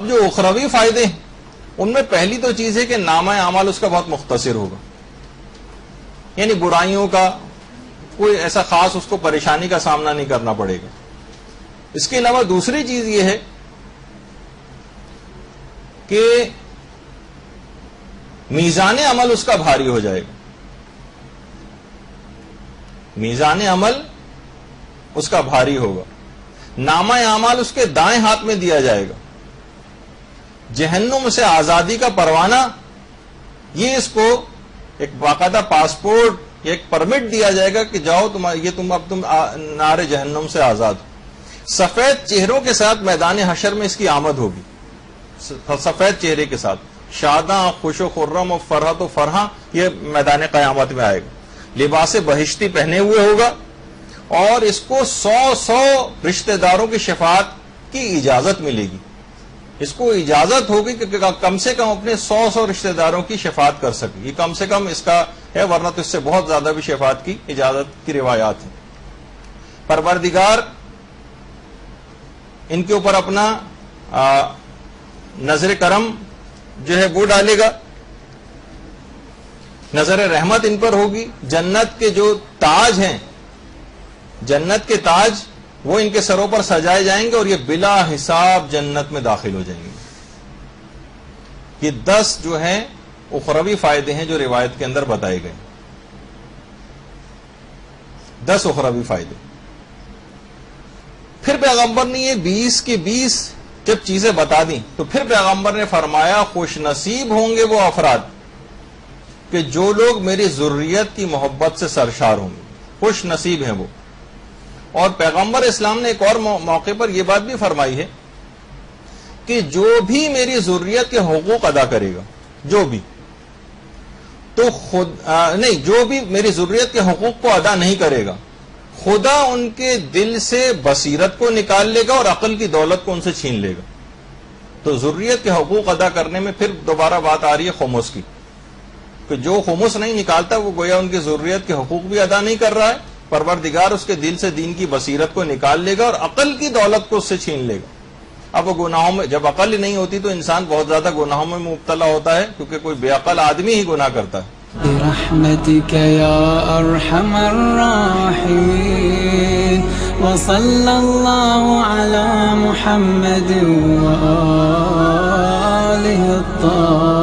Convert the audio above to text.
جو اخروی فائدے ہیں ان میں پہلی تو چیز ہے کہ نامہ اعمال اس کا بہت مختصر ہوگا، یعنی برائیوں کا کوئی ایسا خاص اس کو پریشانی کا سامنا نہیں کرنا پڑے گا۔ اس کے علاوہ دوسری چیز یہ ہے کہ میزان عمل اس کا بھاری ہو جائے گا، میزان عمل اس کا بھاری ہوگا، نامہ اعمال اس کے دائیں ہاتھ میں دیا جائے گا، جہنم سے آزادی کا پروانہ یہ اس کو ایک باقاعدہ پاسپورٹ یا ایک پرمٹ دیا جائے گا کہ جاؤ تم اب نار جہنم سے آزاد ہو۔ سفید چہروں کے ساتھ میدان حشر میں اس کی آمد ہوگی، سفید چہرے کے ساتھ، شاداں، خوش و خرم و فرحت و فرحاں، یہ میدان قیامت میں آئے گا، لباس بہشتی پہنے ہوئے ہوگا، اور اس کو 100 رشتہ داروں کی شفاعت کی اجازت ملے گی۔ اس کو اجازت ہوگی کہ کم سے کم اپنے 100 رشتہ داروں کی شفاعت کر سکے، یہ کم سے کم اس کا ہے، ورنہ تو اس سے بہت زیادہ بھی شفاعت کی اجازت کی روایات ہیں۔ پروردگار ان کے اوپر اپنا نظر کرم جو ہے وہ ڈالے گا، نظر رحمت ان پر ہوگی، جنت کے جو تاج ہیں، جنت کے تاج وہ ان کے سروں پر سجائے جائیں گے، اور یہ بلا حساب جنت میں داخل ہو جائیں گے۔ یہ 10 جو ہیں اخروی فائدے ہیں جو روایت کے اندر بتائے گئے، 10 اخروی فائدے۔ پھر پیغمبر نے یہ 20 کی 20 جب چیزیں بتا دیں تو پھر پیغمبر نے فرمایا خوش نصیب ہوں گے وہ افراد کہ جو لوگ میری ذریت کی محبت سے سرشار ہوں گے، خوش نصیب ہیں وہ۔ اور پیغمبر اسلام نے ایک اور موقع پر یہ بات بھی فرمائی ہے کہ جو بھی میری ذریت کے حقوق ادا کرے گا، جو بھی تو جو بھی میری ذریت کے حقوق کو ادا نہیں کرے گا، خدا ان کے دل سے بصیرت کو نکال لے گا اور عقل کی دولت کو ان سے چھین لے گا۔ تو ذریت کے حقوق ادا کرنے میں پھر دوبارہ بات آ رہی ہے خمس کی، کہ جو خمس نہیں نکالتا وہ گویا ان کی ذریت کے حقوق بھی ادا نہیں کر رہا ہے، پروردگار اس کے دل سے دین کی بصیرت کو نکال لے گا اور عقل کی دولت کو اس سے چھین لے گا۔ اب وہ گناہوں میں، جب عقل ہی نہیں ہوتی تو انسان بہت زیادہ گناہوں میں مبتلا ہوتا ہے، کیونکہ کوئی بے عقل آدمی ہی گناہ کرتا ہے۔ برحمتك يا أرحم الراحمين وصلى الله على محمد وآله الطاهرين